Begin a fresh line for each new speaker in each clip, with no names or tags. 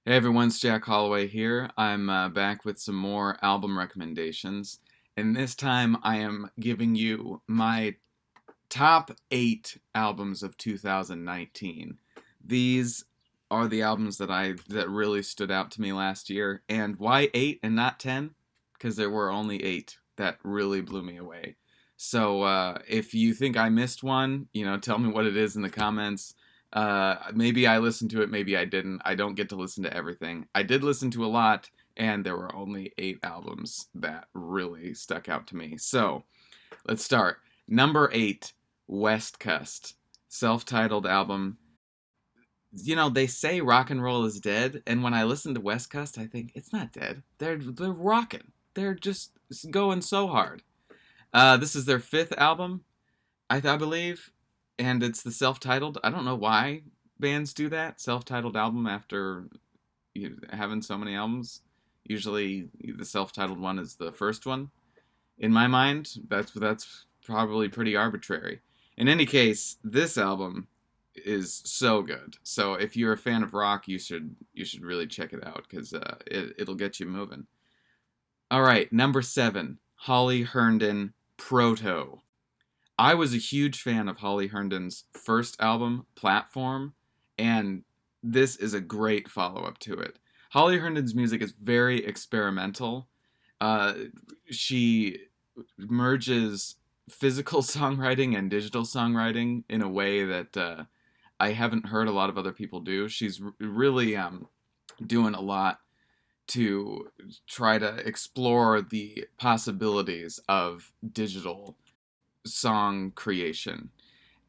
Hey everyone, it's Jack Holloway here. I'm back with some more album recommendations, and this time I am giving you my top 8 albums of 2019. These are the albums that really stood out to me last year. And why 8 and not 10? Because there were only 8 that really blew me away. So if you think I missed one, tell me what it is in the comments. Maybe I listened to it, maybe I didn't. I don't get to listen to everything. I did listen to a lot, and there were only 8 albums that really stuck out to me. So let's start. Number 8, West Coast, self-titled album. They say rock and roll is dead, and when I listen to West Coast, I think it's not dead. They're rocking. They're just going so hard. This is their 5th album, I believe, and it's the self-titled. I don't know why bands do that, self-titled album after having so many albums. Usually, the self-titled one is the first one. In my mind, that's probably pretty arbitrary. In any case, this album is so good. So if you're a fan of rock, you should really check it out because it'll get you moving. All right, number 7, Holly Herndon, Proto. I was a huge fan of Holly Herndon's first album, Platform, and this is a great follow-up to it. Holly Herndon's music is very experimental. She merges physical songwriting and digital songwriting in a way that I haven't heard a lot of other people do. She's really doing a lot to try to explore the possibilities of digital song creation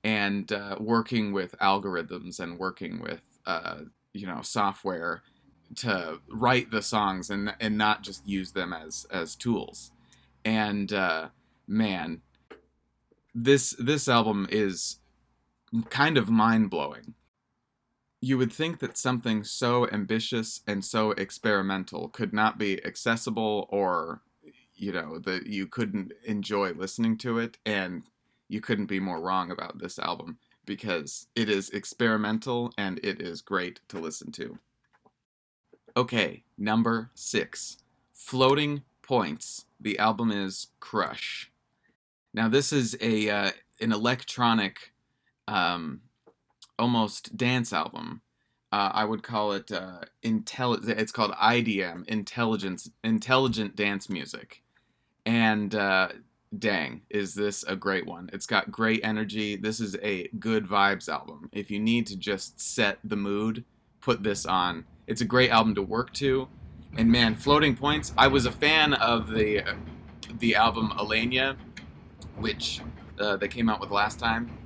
and working with algorithms and working with software to write the songs and not just use them as tools. And man, this album is kind of mind-blowing. You would think that something so ambitious and so experimental could not be accessible, or that you couldn't enjoy listening to it, and you couldn't be more wrong about this album because it is experimental and it is great to listen to. Okay, number 6, Floating Points. The album is Crush. Now this is an electronic, almost dance album. I would call it It's called IDM, intelligent dance music. And dang, is this a great one. It's got great energy. This is a good vibes album. If you need to just set the mood, put this on. It's a great album to work to. And man, Floating Points, I was a fan of the album Alenia, which they came out with last time.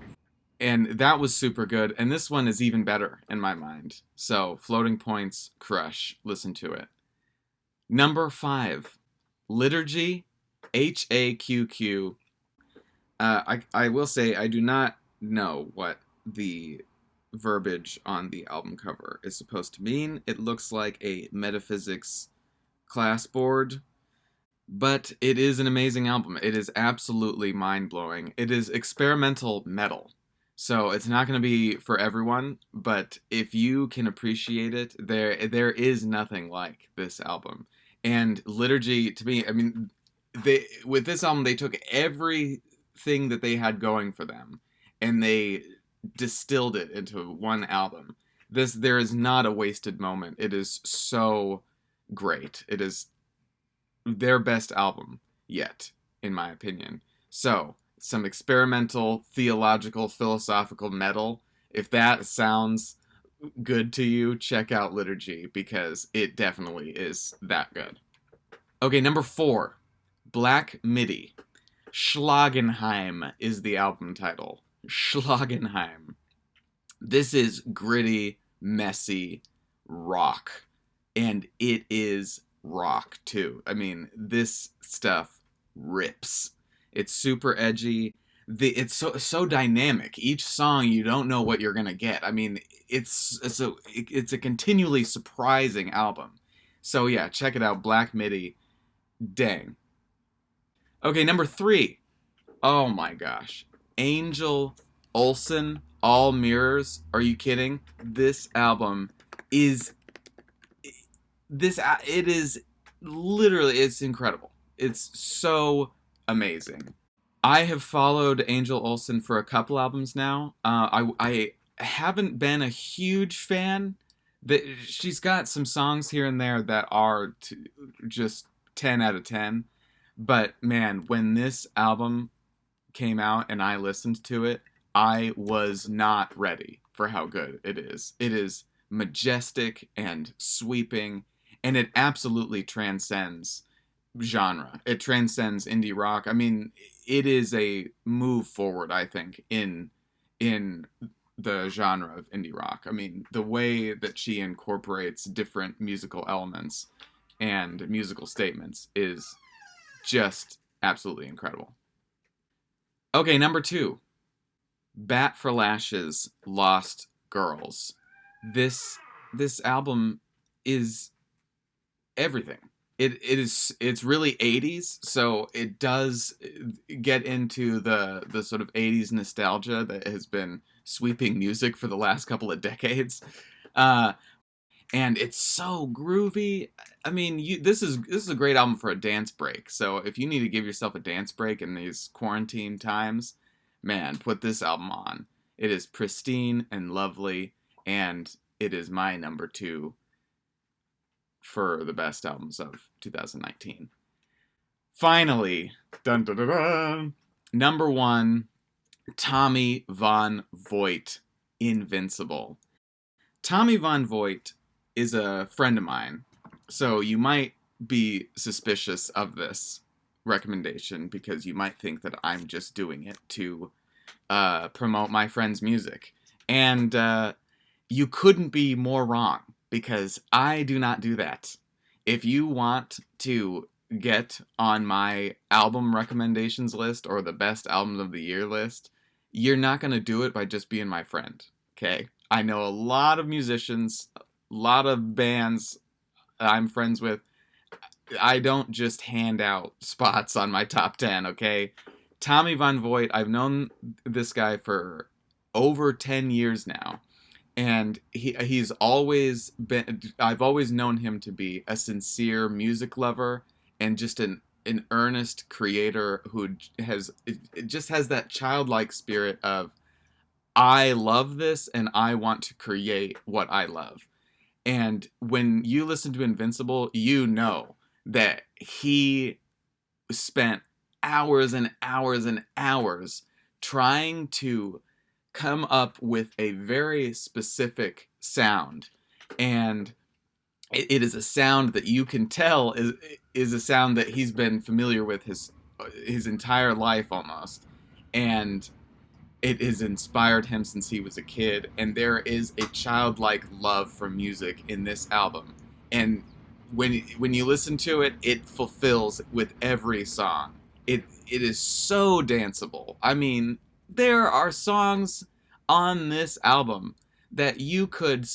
And that was super good. And this one is even better in my mind. So, Floating Points, Crush. Listen to it. Number 5, Liturgy, HAQQ. I will say I do not know what the verbiage on the album cover is supposed to mean. It looks like a metaphysics class board, but it is an amazing album. It is absolutely mind-blowing. It is experimental metal. So it's not going to be for everyone, but if you can appreciate it, there is nothing like this album. And Liturgy, to me, I mean, with this album, they took everything that they had going for them, and they distilled it into one album. There is not a wasted moment. It is so great. It is their best album yet, in my opinion. So, some experimental, theological, philosophical metal. If that sounds good to you, check out Liturgy, because it definitely is that good. Okay, number 4, Black MIDI. Schlagenheim is the album title. Schlagenheim. This is gritty, messy rock. And it is rock, too. I mean, this stuff rips. It's super edgy. It's so dynamic. Each song, you don't know what you're gonna get. I mean, it's a continually surprising album. So yeah, check it out, Black MIDI. Dang. Okay, number 3. Oh my gosh, Angel Olsen, All Mirrors. Are you kidding? This album is it is literally, it's incredible. It's so amazing. I have followed Angel Olsen for a couple albums now. I haven't been a huge fan. That she's got some songs here and there that are just 10 out of 10. But man, when this album came out and I listened to it, I was not ready for how good it is. It is majestic and sweeping, and it absolutely transcends genre. It transcends indie rock. I mean, it is a move forward, I think, in the genre of indie rock. I mean, the way that she incorporates different musical elements and musical statements is just absolutely incredible. Okay, number 2. Bat for Lashes, Lost Girls. This album is everything. It's really 80s, so it does get into the sort of 80s nostalgia that has been sweeping music for the last couple of decades. Uh, and it's so groovy. I mean, this is a great album for a dance break. So if you need to give yourself a dance break in these quarantine times, man, put this album on. It is pristine and lovely, and it is my number 2 for the best albums of 2019. Finally, dun, dun, dun, dun, number 1, Tommy Von Voigt, Invincible. Tommy Von Voigt is a friend of mine, so you might be suspicious of this recommendation because you might think that I'm just doing it to promote my friend's music. And you couldn't be more wrong, because I do not do that. If you want to get on my album recommendations list or the best albums of the year list, you're not going to do it by just being my friend, okay? I know a lot of musicians, a lot of bands I'm friends with. I don't just hand out spots on my top 10, okay? Tommy Von Voigt, I've known this guy for over 10 years now. And he's always been, I've always known him to be a sincere music lover and just an earnest creator who it just has that childlike spirit of, I love this and I want to create what I love. And when you listen to Invincible, you know that he spent hours and hours and hours trying to come up with a very specific sound, and it is a sound that you can tell is a sound that he's been familiar with his entire life almost, and it has inspired him since he was a kid. And there is a childlike love for music in this album, and when you listen to it, it fulfills with every song. It is so danceable. I mean, there are songs on this album that you could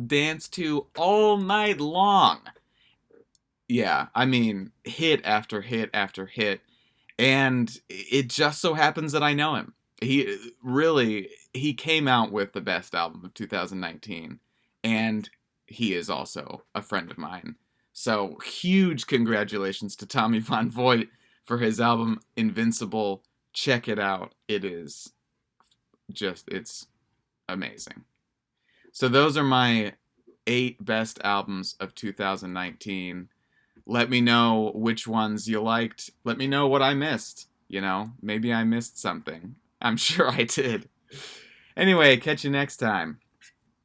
dance to all night long. Yeah, I mean, hit after hit after hit. And it just so happens that I know him. He came out with the best album of 2019. And he is also a friend of mine. So huge congratulations to Tommy Von Voigt for his album Invincible. Check it out. It's amazing. So those are my 8 best albums of 2019. Let me know which ones you liked. Let me know what I missed. Maybe I missed something. I'm sure I did. Anyway, catch you next time.